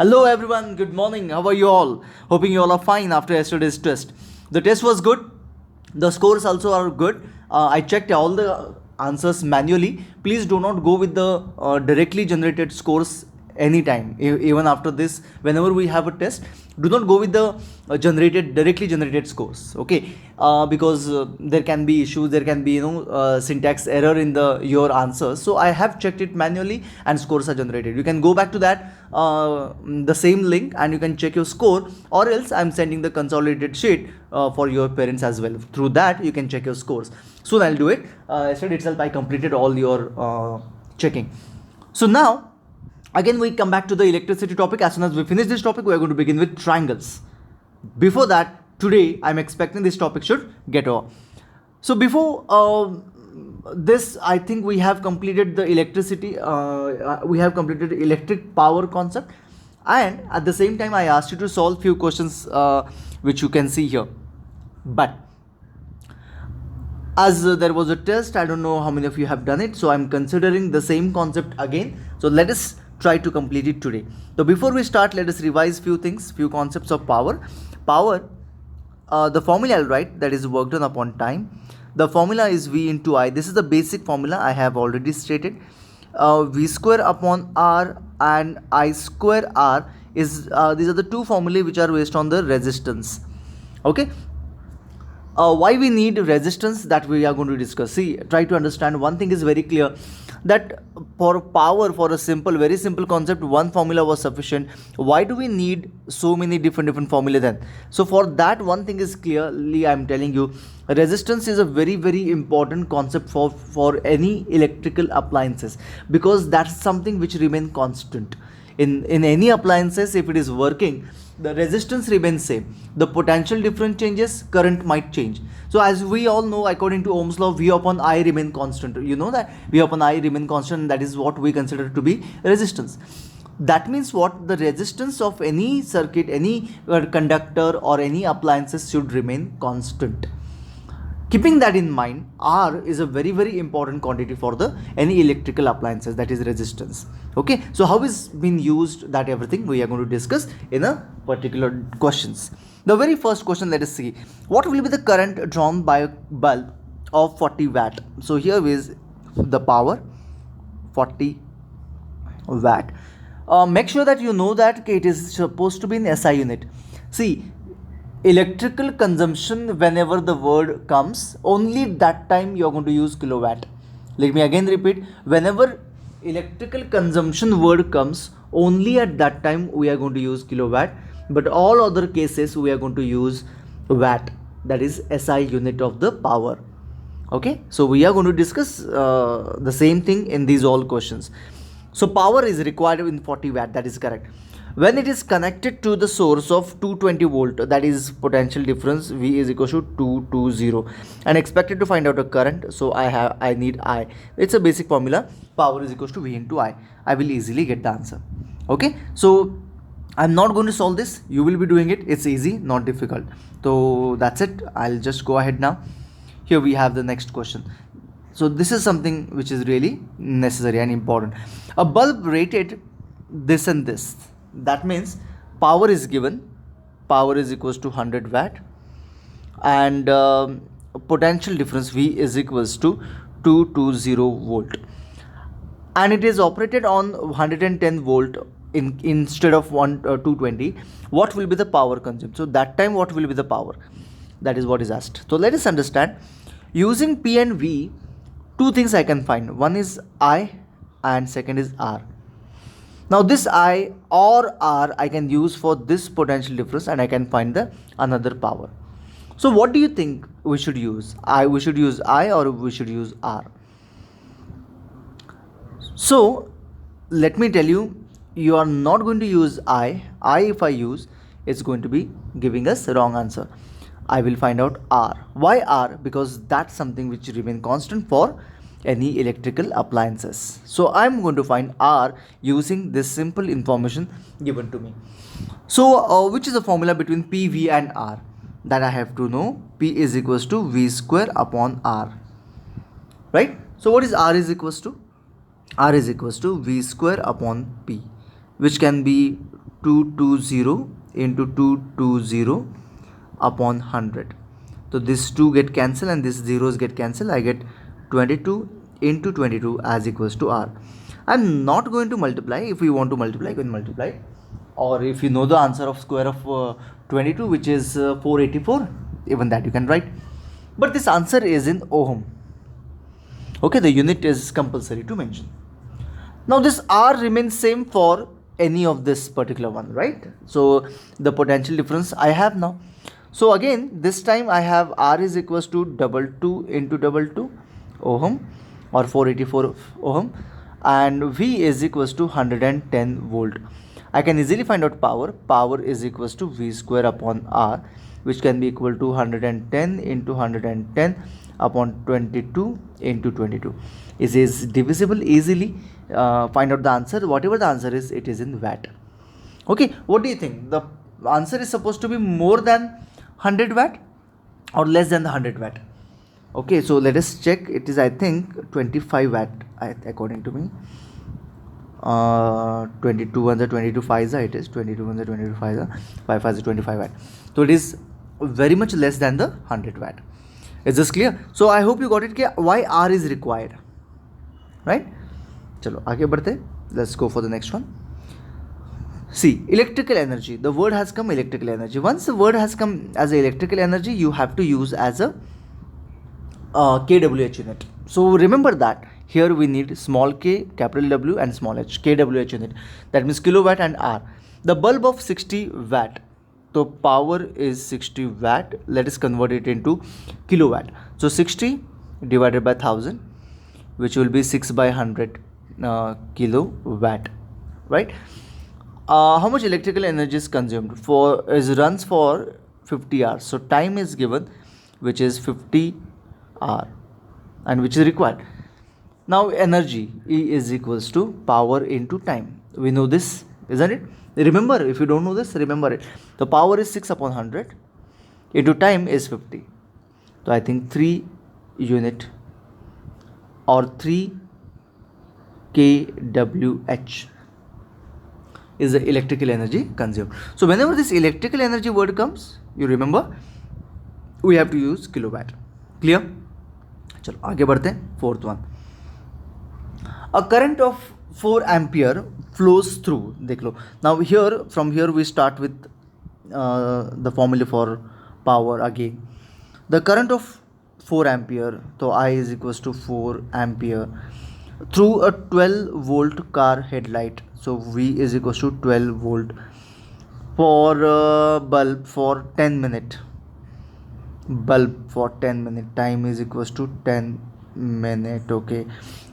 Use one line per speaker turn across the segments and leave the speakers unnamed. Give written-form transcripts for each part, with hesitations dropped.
Hello everyone, good morning. How are you all? Hoping you all are fine after yesterday's test. The test was good. The scores also are good. I checked all the answers manually. Please do not go with the directly generated scores anytime. Even after this, whenever we have a test, do not go with the directly generated scores. Okay, because there can be issues. There can be syntax error in the your answers. So I have checked it manually and scores are generated. You can go back to that the same link and you can check your score, or else I'm sending the consolidated sheet for your parents as well. Through that you can check your scores. Soon I'll do it. Yesterday itself I completed all your checking. So now again we come back to the electricity topic. As soon as we finish this topic, we are going to begin with triangles. Before that, today I'm expecting this topic should get over. So before this, I think we have completed the electricity. We have completed electric power concept, and at the same time, I asked you to solve few questions which you can see here. But as there was a test, I don't know how many of you have done it, so I'm considering the same concept again. So let us try to complete it today. So before we start, let us revise few things, few concepts of power. The formula I'll write, that is work done upon time. The formula is V into I. This is the basic formula I have already stated. V square upon R and I square R is these are the two formulae which are based on the resistance. Okay. Why we need resistance, that we are going to discuss. See, try to understand. One thing is very clear, that for power, for a very simple concept, one formula was sufficient. Why do we need so many different formulae then? So for that, one thing is clearly I'm telling you, resistance is a very important concept for any electrical appliances, because that's something which remain constant in any appliances. If it is working, the resistance remains same. The potential difference changes, current might change. So as we all know, according to Ohm's law, V upon I remain constant. You know that V upon I remain constant, and that is what we consider to be resistance. That means what? The resistance of any circuit, any conductor or any appliances should remain constant. Keeping that in mind, R is a very important quantity for the any electrical appliances, that is resistance. Okay, so how is been used, that everything we are going to discuss in a particular questions. The very first question, let us see, what will be the current drawn by a bulb of 40 watt? So here is the power 40 watt. Make sure that you know that it is supposed to be in SI unit. See, electrical consumption, whenever the word comes, only that time you are going to use kilowatt. Let me again repeat, whenever electrical consumption word comes, only at that time we are going to use kilowatt, but all other cases we are going to use watt, that is SI unit of the power. Okay, so we are going to discuss the same thing in these all questions. So power is required in 40 watt, that is correct. When it is connected to the source of 220 volt, that is potential difference, V is equal to 220, and expected to find out a current. So I need I. It's a basic formula. Power is equal to V into I. I will easily get the answer. Okay, so I'm not going to solve this. You will be doing it. It's easy, not difficult. So that's it. I'll just go ahead now. Here we have the next question. So this is something which is really necessary and important. A bulb rated this and this. That means power is given. Power is equals to 100 watt, and potential difference V is equals to 220 volt, and it is operated on 110 volt instead of 220. What will be the power consumed? So that time what will be the power? That is what is asked. So let us understand. Using P and V, two things I can find. One is I and second is R. Now this I or R I can use for this potential difference, and I can find the another power. So what do you think we should use? We should use I, or we should use R? So let me tell you, you are not going to use I. If I use, it's going to be giving us wrong answer. I will find out R. Why R? Because that's something which remain constant for any electrical appliances. So I'm going to find R using this simple information given to me. So which is the formula between P, V and R? That I have to know. P is equals to V square upon R. Right? So what is R is equals to? R is equals to V square upon P, which can be 220 into 220 upon 100. So this 2 get cancelled and this zeros get cancelled. I get 22 into 22 as equals to R. I'm not going to multiply. If we want to multiply, you can multiply. Or if you know the answer of square of 22, which is 484, even that you can write. But this answer is in ohm. Okay, the unit is compulsory to mention. Now this R remains same for any of this particular one, right? So the potential difference I have now. So again, this time I have R is equals to 22 into 22 ohm or 484 ohm, and V is equals to 110 volt. I can easily find out power. Power is equals to V square upon R, which can be equal to 110 into 110 upon 22 into 22. It is divisible easily. Find out the answer. Whatever the answer is, it is in watt. Okay, what do you think? The answer is supposed to be more than 100 watt or less than the 100 watt? Okay, so let us check. It is, I think, 25 watt according to me. 22 ones are 22 5s, it is 22 ones are 22 5s, 5 5s 25 watt. So it is very much less than the 100 watt. Is this clear? So I hope you got it. Why R is required, right? Chalo आगे बढ़ते. Let's go for the next one. See, electrical energy. The word has come, electrical energy. Once the word has come as electrical energy, you have to use as a kWh unit. So remember that here we need small k, capital W and small h, kWh unit. That means kilowatt and R. The bulb of 60 watt. So power is 60 watt. Let us convert it into kilowatt. So 60 divided by 1000, which will be 6 by 100 kilowatt, right? How much electrical energy is consumed? Runs for 50 hours. So time is given, which is 50 hour, and which is required. Now energy, E is equals to power into time. We know this, isn't it? Remember, if you don't know this, remember it. The power is 6 upon 100 into time is 50. So I think 3 unit or 3 kWh is the electrical energy consumed. So whenever this electrical energy word comes, you remember we have to use kilowatt. Clear? चलो आगे बढ़ते हैं. Fourth one. A current of 4 ampere flows through. देख लो. Now here, from here we start with the formula for power again. The current of 4 ampere, so I is equals to 4 ampere through a 12 volt car headlight. So V is equals to 12 volt for bulb for 10 minute. Bulb for 10 minute. Time is equals to 10 minute. Okay.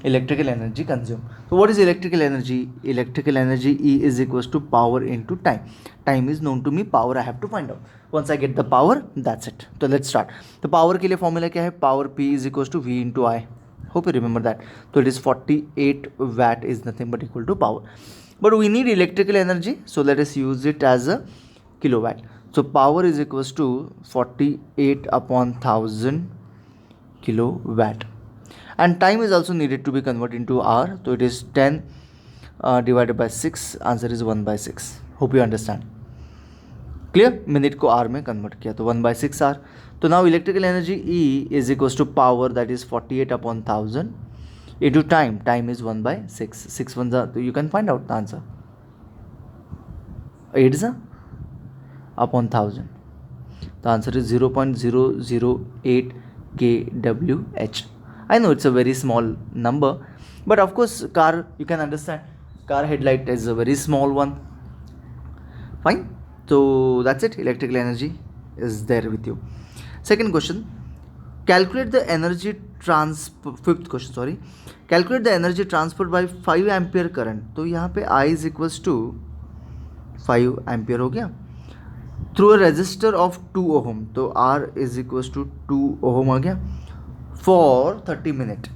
Electrical energy consumed. So what is electrical energy? Electrical energy, E is equals to power into time. Time is known to me. Power I have to find out. Once I get the power, that's it. So let's start. The power के लिए formula क्या है? Power P is equals to V into I. Hope you remember that. So it is 48 watt is nothing but equal to power. But we need electrical energy, so let us use it as a kilowatt. So power is equals to 48 upon 1000 kilowatt. And time is also needed to be converted into hour. So it is 10 divided by 6. Answer is 1 by 6. Hope you understand. Clear? Minute को R में convert किया तो 1 by 6 R. So now electrical energy E is equals to power, that is 48 upon 1000 into time. Time is 1 by 6. 6 ones are, so you can find out the answer. 8 is upon 1000. The answer is 0.008 kWh. I know it's a very small number, but of course car, you can understand, car headlight is a very small one. Fine. So that's it. Electrical energy is there with you. Second question. Calculate the energy fifth question, sorry. Calculate the energy transferred by 5 ampere current. तो यहाँ पे I is equals to 5 ampere हो गया. Through a resistor of 2 ohm. तो R is equals to 2 ohm आ गया. For 30 minutes.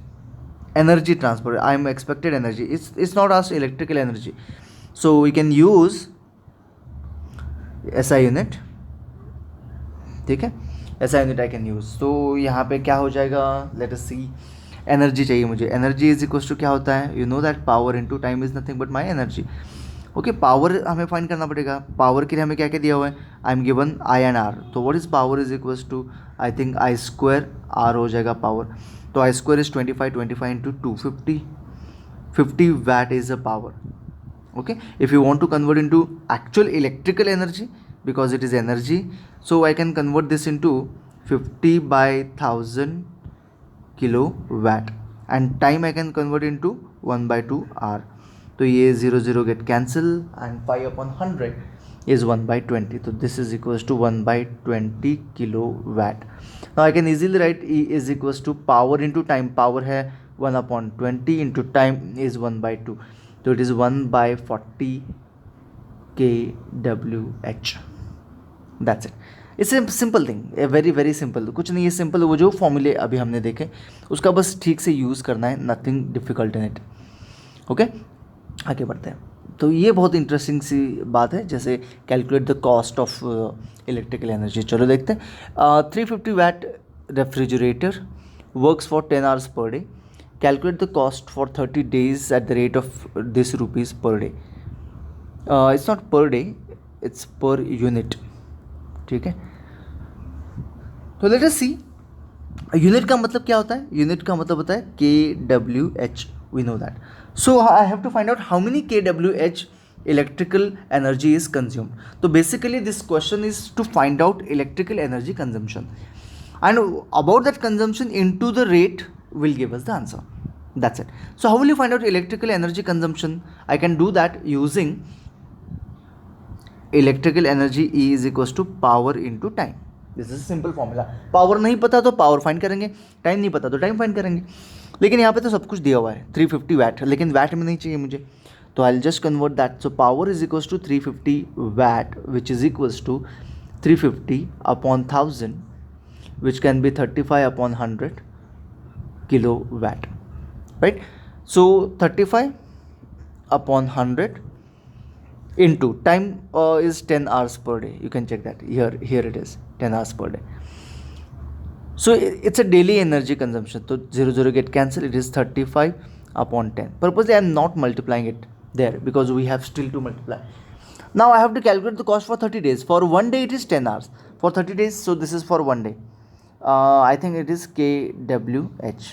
Energy transfer. I am expected energy. It's not asked electrical energy. So we can use SI unit. ठीक है. SI unit I can use. तो यहाँ पे क्या हो जाएगा? Let us see. Energy चाहिए मुझे. Energy is equals to क्या होता है? You know that power into time is nothing but my energy. Okay, power हमें फाइंड करना पड़ेगा. पावर के लिए हमें क्या क्या दिया हुआ है, I am given I and R. तो what is power is equals to, I think I square R हो जाएगा पावर. तो I square is 25 into 250. 50 watt is the power. Okay, if you want to convert into actual electrical energy, because it is energy, so I can convert this into 50 by 1000 kilowatt, and time I can convert into 1 by 2 hour. तो ये 0 get cancel and 5 upon 100 is 1 by 20. So this is equals to 1 by 20 kilowatt. Now I can easily write E is equals to power into time. Power है 1 upon 20 into time is 1 by 2. So it is 1 by 40 kWh. That's it. It's a simple thing, a very very simple. कुछ नहीं है, simple वो जो फॉर्मूले अभी हमने देखे उसका बस ठीक से यूज़ करना है, nothing difficult in it. Okay, आगे बढ़ते हैं. तो ये बहुत इंटरेस्टिंग सी बात है, जैसे calculate the cost of electrical energy. चलो देखते हैं. 350 watt refrigerator works for 10 hours per day. Calculate the cost for 30 days at the rate of this rupees per day. It's not per day, it's per unit. ठीक है, तो let us सी. Unit का मतलब क्या होता है? यूनिट का मतलब होता है kWh. We know that. So I have to find out how many kWh electrical energy is consumed. तो basically this question is to find out electrical energy consumption, and about that consumption into the rate will give us the answer. That's it. So how will you find out electrical energy consumption? I can do that using electrical energy E is equals to power into time. This is a simple formula. Power नहीं पता तो power find करेंगे, time नहीं पता तो time find करेंगे. लेकिन यहाँ पे तो सब कुछ दिया हुआ है 350 watt, लेकिन वैट में नहीं चाहिए मुझे, तो I will just convert that. So power is equals to 350 watt, which is equals to 350 upon 1000, which can be 35 upon 100 kilowatt, right? So 35 upon 100 into time is 10 hours per day. You can check that here it is 10 hours per day. So it's a daily energy consumption. So 0 get cancelled. It is 35 upon 10. Purposely I am not multiplying it there because we have still to multiply. Now I have to calculate the cost for 30 days. For one day it is 10 hours. For 30 days, so this is for one day. I think it is kWh.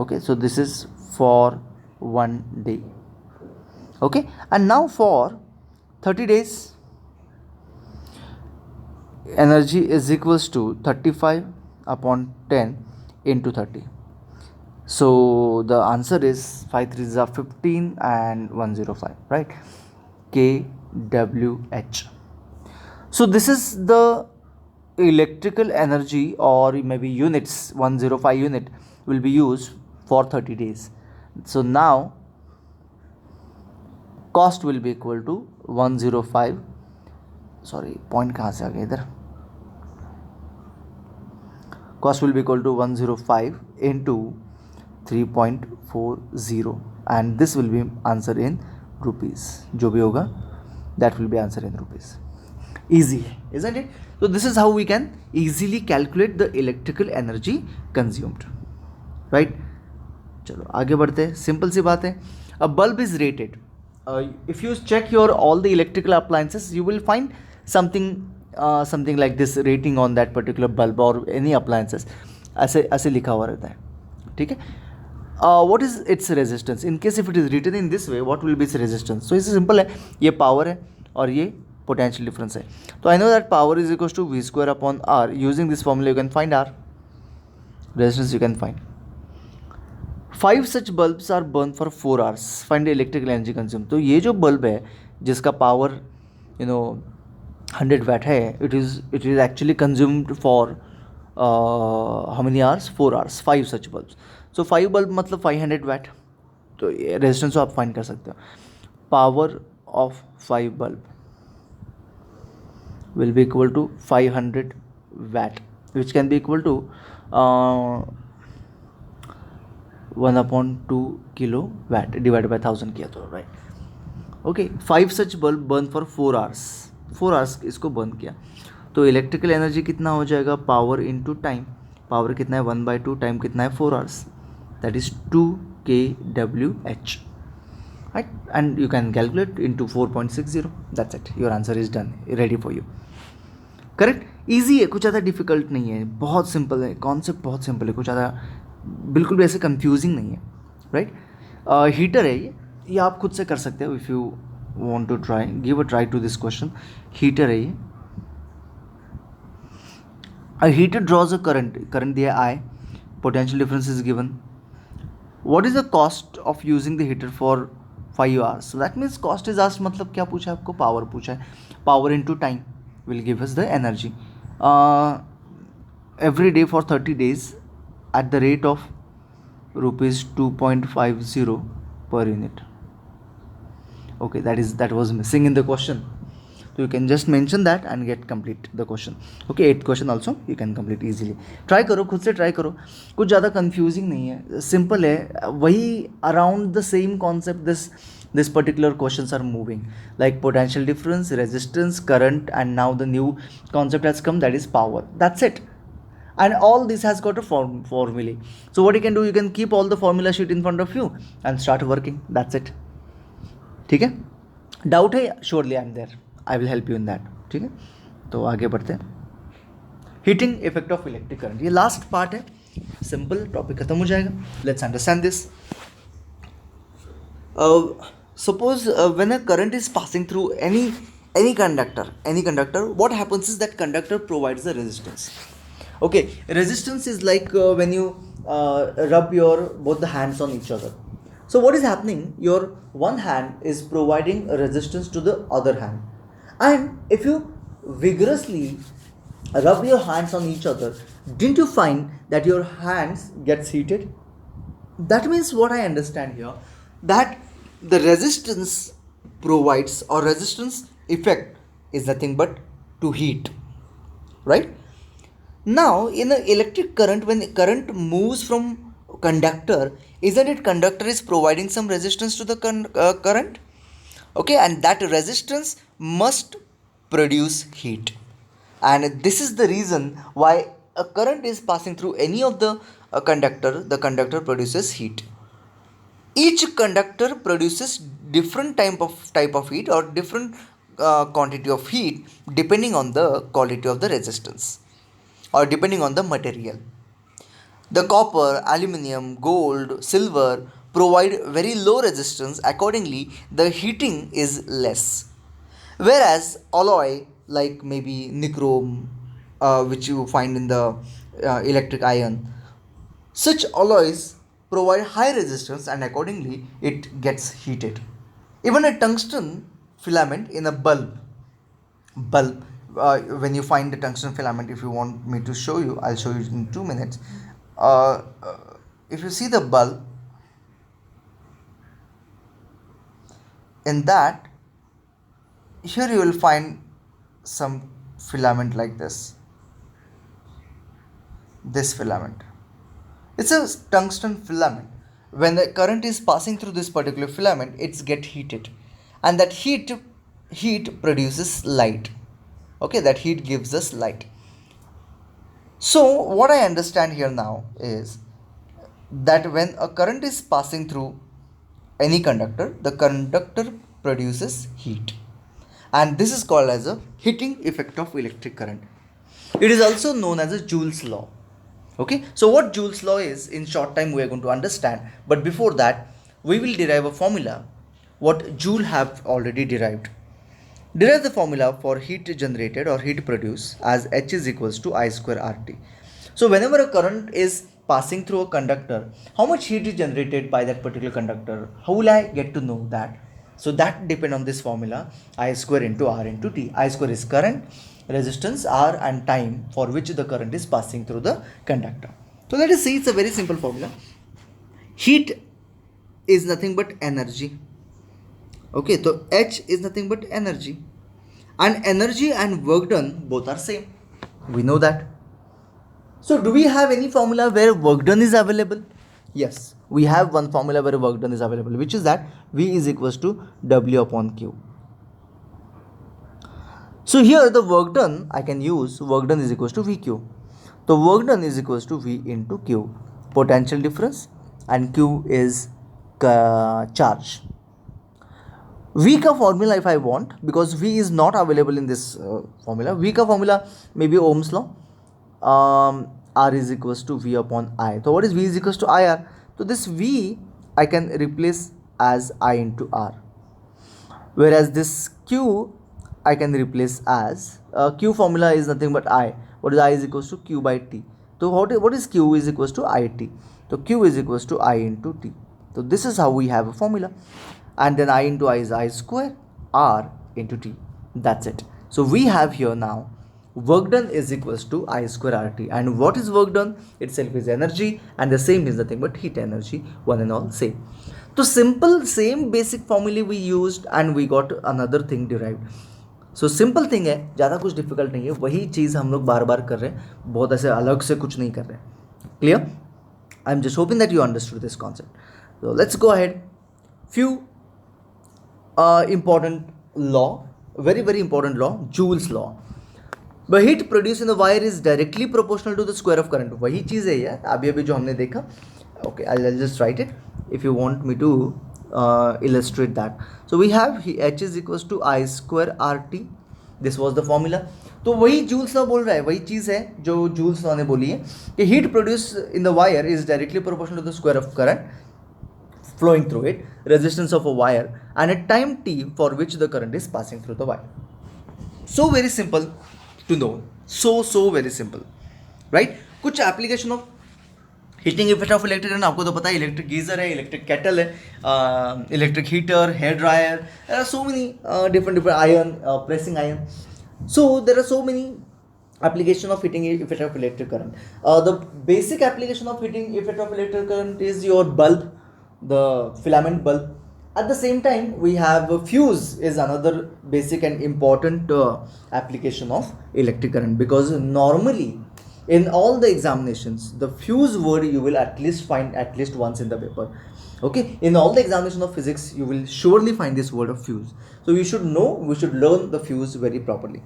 Okay, so this is for one day. Okay, and now for 30 days, energy is equals to 35 upon 10 into 30. So the answer is 5 3s are 15 and 105, right? kWh. So this is the electrical energy, or maybe units, 105 unit will be used for 30 days. So now cost will be equal to 105, sorry point कहाँ से आ गया इधर, cost will be equal to 105 into 3.40, and this will be answer in rupees. जो भी होगा that will be answer in rupees. Easy, isn't it? So this is how we can easily calculate the electrical energy consumed, right? चलो आगे बढ़ते हैं. Simple सी बात है. A bulb is rated. If you check your all the electrical appliances, you will find something like this rating on that particular bulb or any appliances. ऐसे लिखा हुआ रहता है. ठीक है. What is its resistance? In case if it is written in this way, what will be its resistance? So इससे simple है. ये पावर है और ये potential difference है. तो I know that power is equals to V square upon R. Using this formula you can find R. Resistance you can find. 5 such bulbs are burned for 4 hours. Find the electrical energy consumed. तो ये जो bulb है जिसका power 100 watt है, it is actually consumed for how many hours? 4 hours. 5 such bulbs. So 5 bulb मतलब 500 watt. तो ये resistance आप फाइंड कर सकते हो. Power of 5 bulb will be equal to 500 watt, which can be equal to 1 upon 2 kilowatt divided by 1000 किया तो, right? Okay, 5 such bulb burn for 4 hours. 4 hours इसको बर्न किया, तो इलेक्ट्रिकल एनर्जी कितना हो जाएगा? Power into time. पावर कितना है? 1/2. टाइम कितना है? 4 hours. That is 2 kWh. right? And you can calculate into 4.60. That's it, your answer is done, ready for you. Correct. Easy है, कुछ ज़्यादा डिफिकल्ट नहीं है, बहुत सिंपल है, कॉन्सेप्ट बहुत सिंपल है, कुछ ज़्यादा बिल्कुल भी ऐसे कंफ्यूजिंग नहीं है, राइट. हीटर है ये आप खुद से कर सकते हो. If you want to try, give a try to this question. Heater है ये. A heater draws a current दिया I, potential difference is given. What is the cost of using the heater for 5 hours? So that means cost is asked, मतलब क्या पूछा है आपको, power पूछा है. Power into time will give us the energy. Every day for 30 days at the rate of rupees 2.50 per unit. Okay, that was missing in the question. So you can just mention that and get complete the question. Okay, 8th question also you can complete easily. Try करो, खुद से try करो, कुछ ज़्यादा confusing नहीं है, simple है. वही around the same concept this particular questions are moving, like potential difference, resistance, current, and now the new concept has come, that is power. That's it. And all this has got a formulae. So what you can do, you can keep all the formula sheet in front of you and start working. That's it. ठीक है. Doubt है, surely I am there, I will help you in that. ठीक है, तो आगे बढ़ते हैं. Heating effect of electric current, ये लास्ट पार्ट है, सिंपल टॉपिक खत्म हो जाएगा. Let's understand this. Suppose when a current is passing through any conductor, what happens is that conductor provides the resistance. Okay, resistance is like when you rub your both the hands on each other. So what is happening, your one hand is providing a resistance to the other hand, and if you vigorously rub your hands on each other, didn't you find that your hands gets heated? That means what I understand here, that the resistance provides, or resistance effect is nothing but to heat, right? Now in an electric current, when current moves from conductor, isn't it conductor is providing some resistance to the current? Okay, and that resistance must produce heat, and this is the reason why a current is passing through any of the the conductor produces heat. Each conductor produces different type of heat, or different quantity of heat, depending on the quality of the resistance, or depending on the material. The copper, aluminium, gold, silver provide very low resistance, accordingly the heating is less. Whereas alloy like maybe nichrome, which you find in the electric iron, such alloys provide high resistance, and accordingly it gets heated. Even a tungsten filament in a bulb, when you find the tungsten filament, if you want me to show you, I'll show you in 2 minutes. If you see the bulb, in that, here you will find some filament like this filament. It's a tungsten filament. When the current is passing through this particular filament, it's get heated, and that heat produces light. Okay, that heat gives us light. So what I understand here now is that when a current is passing through any conductor, the conductor produces heat, and this is called as a heating effect of electric current. It is also known as a Joule's law. Okay, so what Joule's law is, in short time we are going to understand, but before that we will derive a formula what Joule have already derived. Derive the formula for heat generated or heat produced as H is equals to I square RT. So whenever a current is passing through a conductor, how much heat is generated by that particular conductor? How will I get to know that? So that depend on this formula, I square into R into T. I square is current, resistance R, and time for which the current is passing through the conductor. So let us see, it's a very simple formula. Heat is nothing but energy. Okay, so H is nothing but energy, and energy and work done both are same. We know that. So do we have any formula where work done is available? Yes, we have one formula where work done is available, which is that V is equals to W upon Q. So here the work done, I can use work done is equals to VQ. So work done is equals to V into Q, potential difference, and Q is charge. V का formula if I want, because V is not available in this formula. V का formula may be Ohm's law. R is equals to V upon I. So what is V is equals to IR? So this V I can replace as I into R. Whereas this Q I can replace as Q formula is nothing but I. What is I is equals to Q by T. So what is Q is equals to IT. So Q is equals to I into T. So this is how we have a formula. And then I into I is I square, R into T. That's it. So we have here now work done is equals to I square RT. And what is work done? Itself is energy, and the same is nothing but heat energy, one and all same. So simple same basic formula we used and we got another thing derived. So simple thing है, ज़्यादा कुछ difficult नहीं है, वही चीज़ हम लोग बार बार कर रहे हैं, बहुत ऐसे अलग से कुछ नहीं कर रहे हैं. Clear? I am just hoping that you understood this concept. So let's go ahead. Few important law, very important law, Joule's law. The heat produced in the wire is directly proportional to the square of current. वही चीज़ है यार, अभी जो हमने देखा. Okay, I'll just write it if you want me to illustrate that. So we have H is equals to I square RT. This was the formula. तो वही joules law बोल रहा है, वही चीज़ है जो जूल्स लॉ ने बोली है कि heat produce in the wire is directly proportional to the square of current flowing through it, resistance of a wire, and a time t for which the current is passing through the wire. So very simple to know. So very simple, right? कुछ application of heating effect of electric current आपको तो पता है. Electric geyser है, electric kettle है, electric heater, hair dryer. There are so many different iron, pressing iron. So there are so many application of heating effect of electric current. The basic application of heating effect of electric current is your bulb, the filament bulb. At the same time, we have a fuse is another basic and important application of electric current, because normally in all the examinations the fuse word you will at least find at least once in the paper. Okay, in all the examination of physics you will surely find this word of fuse. So we should know, we should learn the fuse very properly.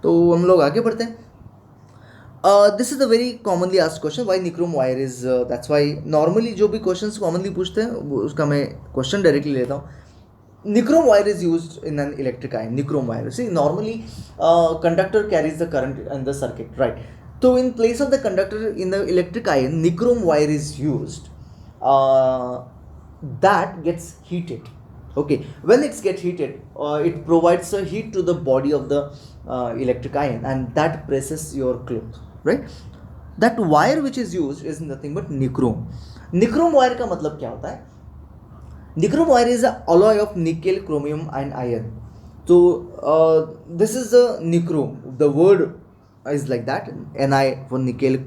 तो हम लोग आगे बढ़ते हैं. This is a very commonly asked question, why nichrome wire is that's why normally जो भी questions commonly पूछते हैं उसका मैं question directly लेता हूँ. Nichrome wire is used in an electric iron. Nichrome wire, see, normally conductor carries the current in the circuit, right? So in place of the conductor in the electric iron, nichrome wire is used. That gets heated. Okay, when it gets heated, it provides a heat to the body of the electric iron, and that presses your cloth, right? That wire which is used is nothing but nichrome. Nichrome wire का मतलब क्या होता है? Nichrome wire is an alloy of nickel, chromium and iron. So this is the nichrome. The word is like that, Ni for nickel,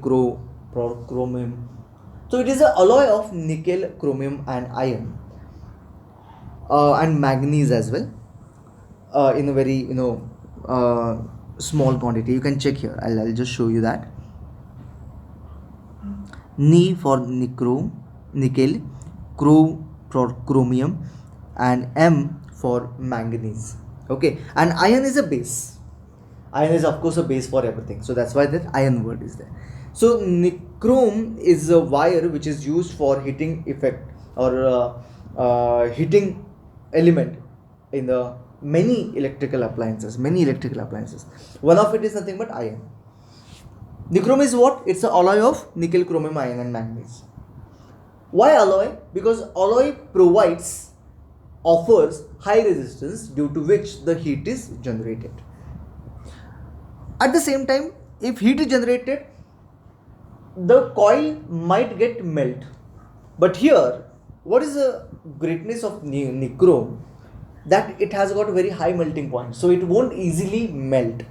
chromium. So it is an alloy of nickel, chromium and iron. And manganese as well, in a very small quantity. You can check here. I'll just show you that. Ni for nickel, for chromium, and M for manganese. Okay, and iron is a base. Iron is of course a base for everything, so that's why that iron word is there. So nichrome is a wire which is used for heating effect or heating element in the many electrical appliances. One of it is nothing but iron. Nichrome is what? It's an alloy of nickel, chromium, iron and manganese. Why alloy? Because alloy offers high resistance, due to which the heat is generated. At the same time, if heat is generated, the coil might get melt. But here, what is the greatness of nichrome? That it has got a very high melting point, so it won't easily melt.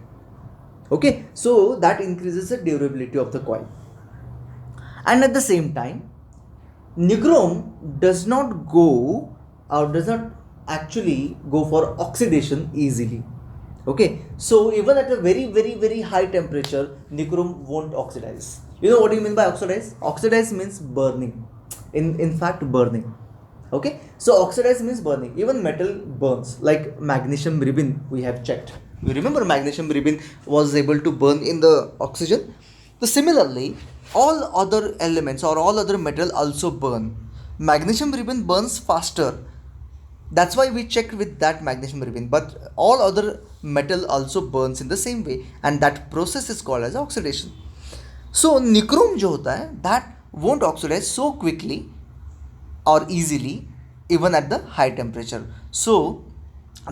Okay, so that increases the durability of the coil. And at the same time, nichrome does not actually go for oxidation easily. Okay, so even at a very high temperature, nichrome won't oxidize. You know what do you mean by oxidize? Oxidize means burning. In fact, burning. Okay, so oxidize means burning. Even metal burns, like magnesium ribbon we have checked. You remember magnesium ribbon was able to burn in the oxygen? So similarly, all other elements or all other metal also burn. Magnesium ribbon burns faster That's why we checked with that magnesium beryllium, but all other metal also burns in the same way, and that process is called as oxidation. So nichrome जो होता है, that won't oxidize so quickly or easily even at the high temperature. So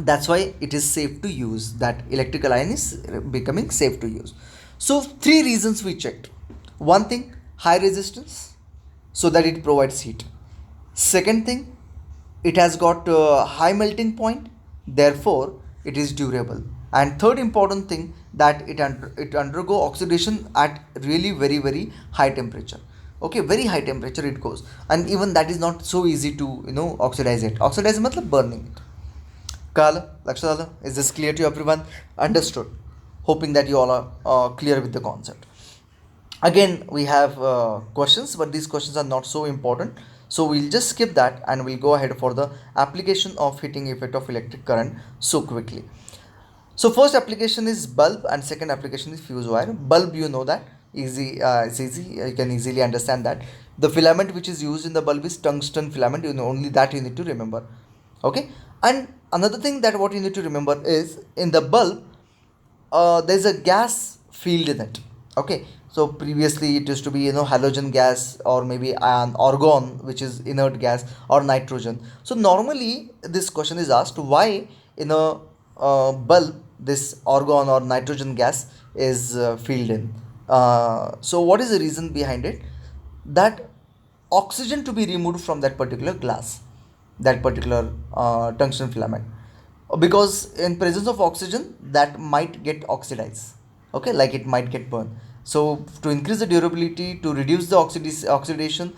that's why it is safe to use. That electrical iron is becoming safe to use. So three reasons we checked. One thing, high resistance, so that it provides heat. Second thing, it has got a high melting point, therefore it is durable. And third important thing, that it undergo oxidation at really very high temperature. Okay, very high temperature it goes, and even that is not so easy to oxidize it. Oxidize matlab burning it. Kala, Lakshadala, is this clear to everyone? Understood. Hoping that you all are clear with the concept. Again, we have questions, but these questions are not so important. So we'll just skip that and we'll go ahead for the application of heating effect of electric current so quickly. So first application is bulb and second application is fuse wire. Bulb, you know that. It's easy. You can easily understand that. The filament which is used in the bulb is tungsten filament. Only that you need to remember. Okay. And another thing that what you need to remember is in the bulb, there's a gas field in it. Okay. So previously it used to be halogen gas or maybe an argon, which is inert gas, or nitrogen. So normally this question is asked, why in a bulb this argon or nitrogen gas is filled in. So what is the reason behind it? That oxygen to be removed from that particular glass, that particular tungsten filament, because in presence of oxygen that might get oxidized. Okay, like it might get burned. So to increase the durability, to reduce the oxidation,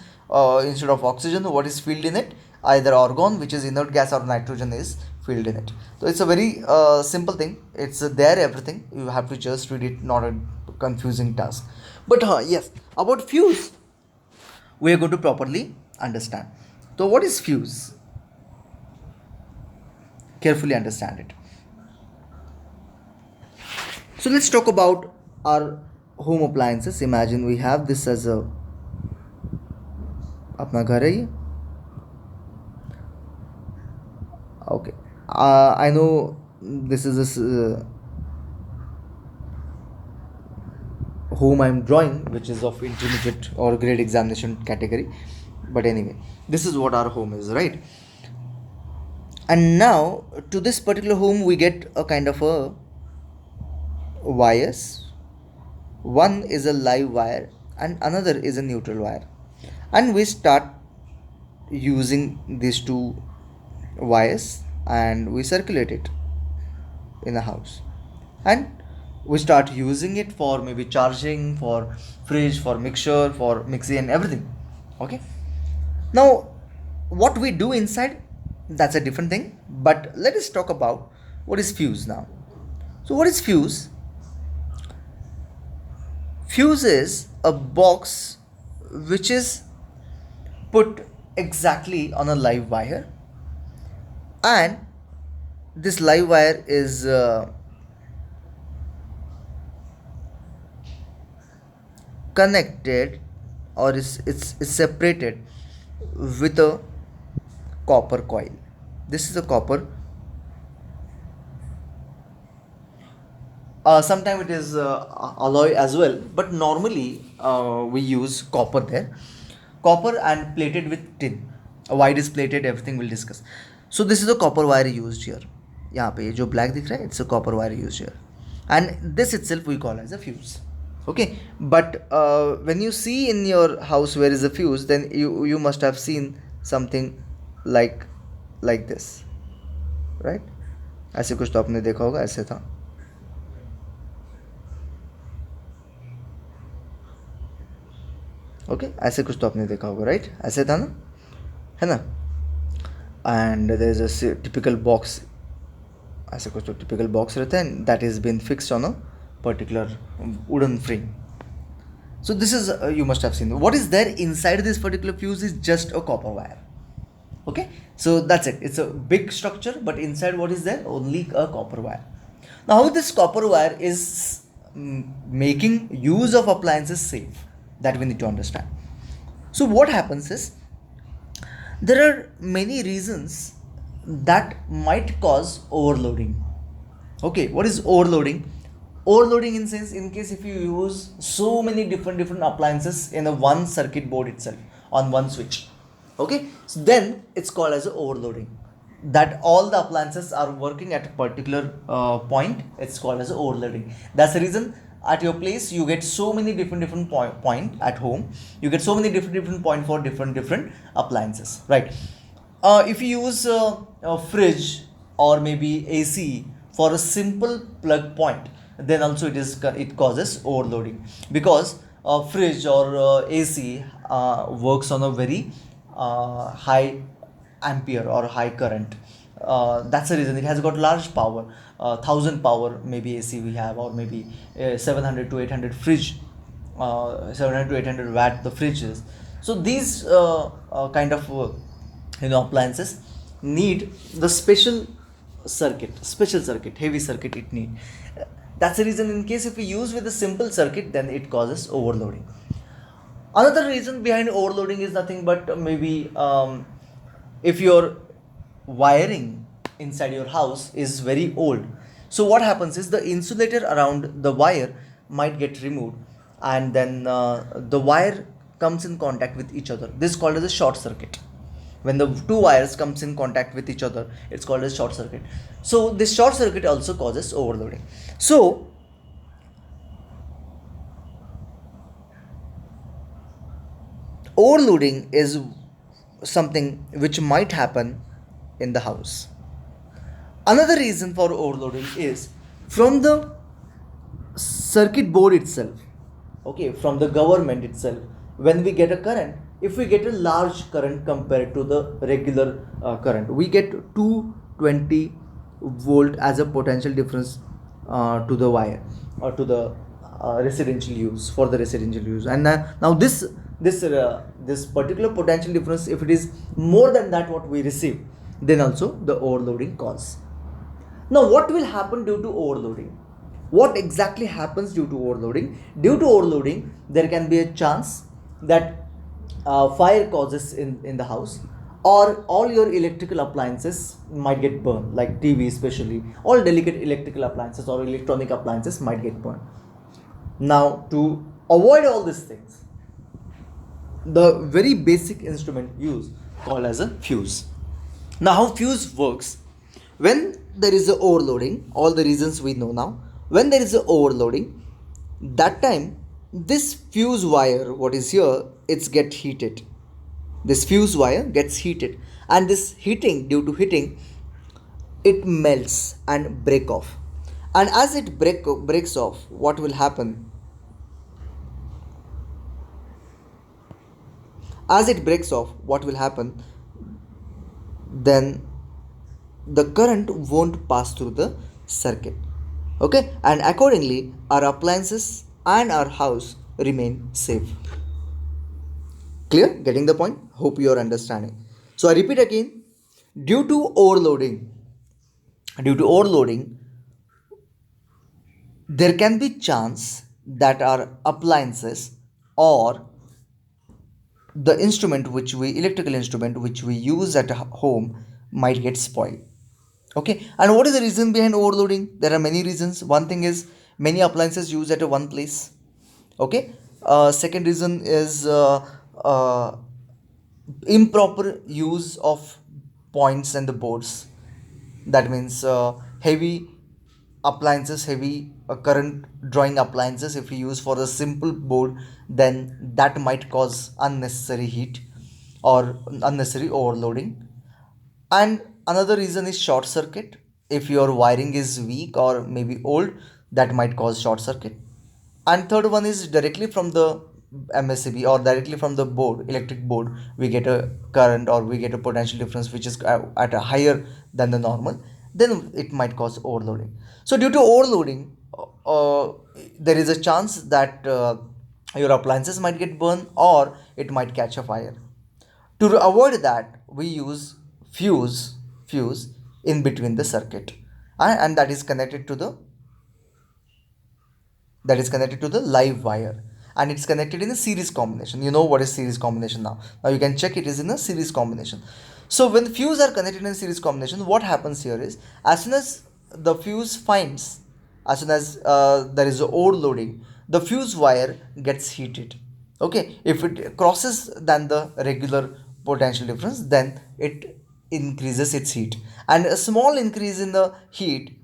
instead of oxygen, what is filled in it? Either argon, which is inert gas, or nitrogen is filled in it. So it's a very simple thing. It's there, everything. You have to just read it, not a confusing task. But yes, about fuse, we are going to properly understand. So what is fuse? Carefully understand it. So let's talk about our home appliances. Imagine we have this as a अपना घर है ये. Okay, I know this is this home I'm drawing, which is of intermediate or grade examination category. But anyway, this is what our home is, right? And now to this particular home we get a kind of a wires. One is a live wire and another is a neutral wire, and we start using these two wires and we circulate it in the house, and we start using it for maybe charging, for fridge, for mixer, for mixie and everything. Okay, now what we do inside, that's a different thing, but let us talk about what is fuse now. So what is fuse? Fuse is a box which is put exactly on a live wire, and this live wire is connected, or it's separated with a copper coil. This is a copper. Sometimes it is alloy as well, but normally we use copper there. Copper and plated with tin. Why it is plated, everything we'll discuss. So this is a copper wire used here. यहाँ पे ये जो black दिख रहा है, it's a copper wire used here, and this itself we call as a fuse. Okay, but when you see in your house where is a fuse, then you must have seen something like this, right? ऐसे कुछ तो आपने देखा होगा, ऐसे था. Okay ऐसे कुछ तो आपने देखा होगा, राइट? ऐसे था ना, है ना? And there is a typical box, ऐसे कुछ तो टिपिकल बॉक्स रहता है, that is been fixed on a particular wooden frame. So this is you must have seen. What is there inside this particular fuse is just a copper wire. Okay, so that's it. It's a big structure, but inside what is there? Only a copper wire. Now how this copper wire is making use of appliances safe, that we need to understand. So what happens is, there are many reasons that might cause overloading. Okay, what is overloading? Overloading in sense, in case if you use so many different appliances in a one circuit board itself, on one switch. Okay, so then it's called as a overloading, that all the appliances are working at a particular point. It's called as a overloading. That's the reason at your place you get so many different point at home. You get so many different point for different appliances, right? If you use a fridge or maybe AC for a simple plug point, then also it causes overloading, because fridge or AC works on a very high ampere or high current. That's the reason it has got large power, 1000 power maybe AC we have, or maybe 700 to 800 fridge, 700 to 800 watt the fridge is. So these kind of appliances need the special circuit, heavy circuit it need. That's the reason in case if we use with a simple circuit, then it causes overloading. Another reason behind overloading is nothing but maybe if your wiring inside your house is very old. So what happens is the insulator around the wire might get removed, and then the wire comes in contact with each other. This is called as a short circuit. When the two wires comes in contact with each other, it's called as short circuit. So this short circuit also causes overloading. So overloading is something which might happen in the house. Another reason for overloading is from the circuit board itself. Okay, from the government itself, when we get a current, if we get a large current compared to the regular current, we get 220 volt as a potential difference to the wire, or to the residential use, for the residential use. And now this particular potential difference, if it is more than that what we receive, then also the overloading cause. Now what will happen due to overloading? What exactly happens due to overloading? Due to overloading, there can be a chance that fire causes in the house, or all your electrical appliances might get burned, like TV especially. All delicate electrical appliances or electronic appliances might get burned. Now to avoid all these things, the very basic instrument used called as a fuse. Now how fuse works? When there is a overloading, all the reasons we know now, when there is a overloading, that time this fuse wire, what is here, it's get heated. This fuse wire gets heated, and this heating, due to heating, it melts and break off. And as it breaks off, what will happen? As it breaks off, what will happen? Then the current won't pass through the circuit. Okay, and accordingly our appliances and our house remain safe. Clear? Getting the point? Hope you are understanding. So I repeat again, due to overloading, there can be chance that our appliances or the electrical instrument which we use at home might get spoiled. Okay, and what is the reason behind overloading? There are many reasons. One thing is many appliances used at a one place. Okay, second reason is uh, improper use of points and the boards. That means heavy current drawing appliances, if we use for a simple board, then that might cause unnecessary heat or unnecessary overloading. And another reason is short circuit. If your wiring is weak or maybe old, that might cause short circuit. And third one is directly from the MSCB or directly from the board, electric board, we get a current or we get a potential difference which is at a higher than the normal, then it might cause overloading. So due to overloading, there is a chance that your appliances might get burned or it might catch a fire. To avoid that, we use fuse in between the circuit, and that is connected to the live wire. and it's connected in a series combination. You know what is series combination now. Now you can check it is in a series combination. So when fuse are connected in a series combination, what happens here is, as soon as the fuse finds, as soon as there is overloading, the fuse wire gets heated. Okay, if it crosses than the regular potential difference, then it increases its heat, and a small increase in the heat,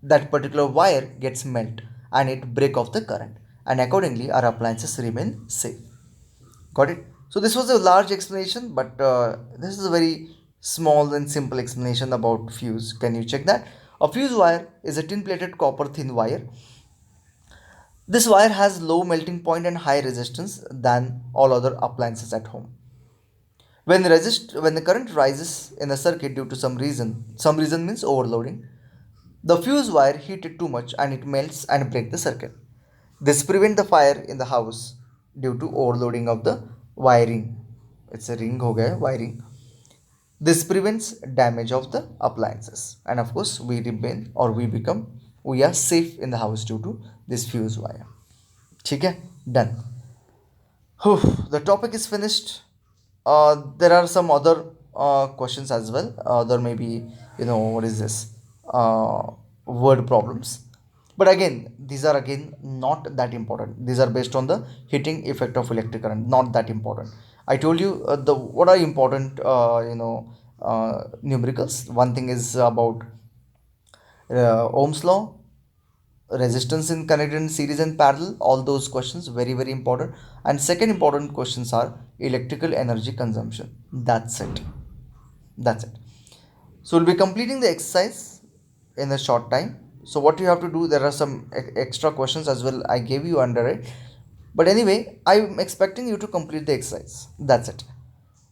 that particular wire gets melt and it break off the current, and accordingly our appliances remain safe. Got it? So this was a large explanation, but this is a very small and simple explanation about fuse. Can you check that? A fuse wire is a tin plated copper thin wire. This wire has low melting point and high resistance than all other appliances at home. When the current rises in a circuit due to some reason means overloading, the fuse wire heated too much and it melts and breaks the circuit. This prevents the fire in the house due to overloading of the wiring. It's a ring ho gaya wiring. This prevents damage of the appliances, and of course we are safe in the house due to this fuse wire. ठीक है, done. Whew, the topic is finished. There are some other questions as well. There may be, what is this? Word problems. But again, these are again not that important. These are based on the heating effect of electric current, not that important. I told you the what are important, numericals. One thing is about Ohm's law, resistance in connected in series and parallel, all those questions very important. And second important questions are electrical energy consumption. That's it. So we'll be completing the exercise in a short time. So what you have to do, there are some extra questions as well I gave you under it, but anyway I'm expecting you to complete the exercise. That's it.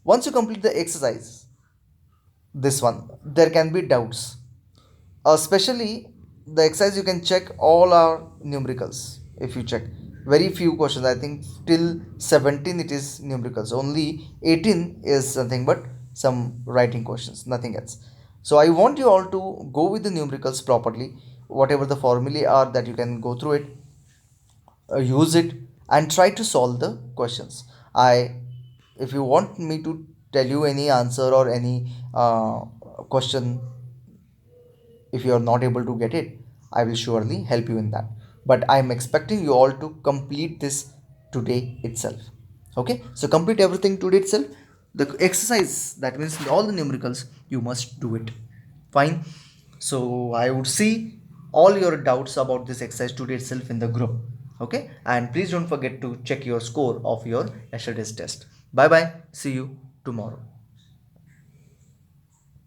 Once you complete the exercise, this one, there can be doubts, especially the exercise. You can check all our numericals. If you check very few questions, I think till 17 it is numericals, only 18 is nothing but some writing questions, nothing else. So I want you all to go with the numericals properly, whatever the formulae are, that you can go through it, use it, and try to solve the questions. I If you want me to tell you any answer or any question, if you are not able to get it, I will surely help you in that. But I am expecting you all to complete this today itself. Okay, so complete everything today itself. The exercise, that means all the numericals, you must do it. Fine. So I would see all your doubts about this exercise today itself in the group. Okay, and please don't forget to check your score of your yesterday's test. Bye bye, see you tomorrow.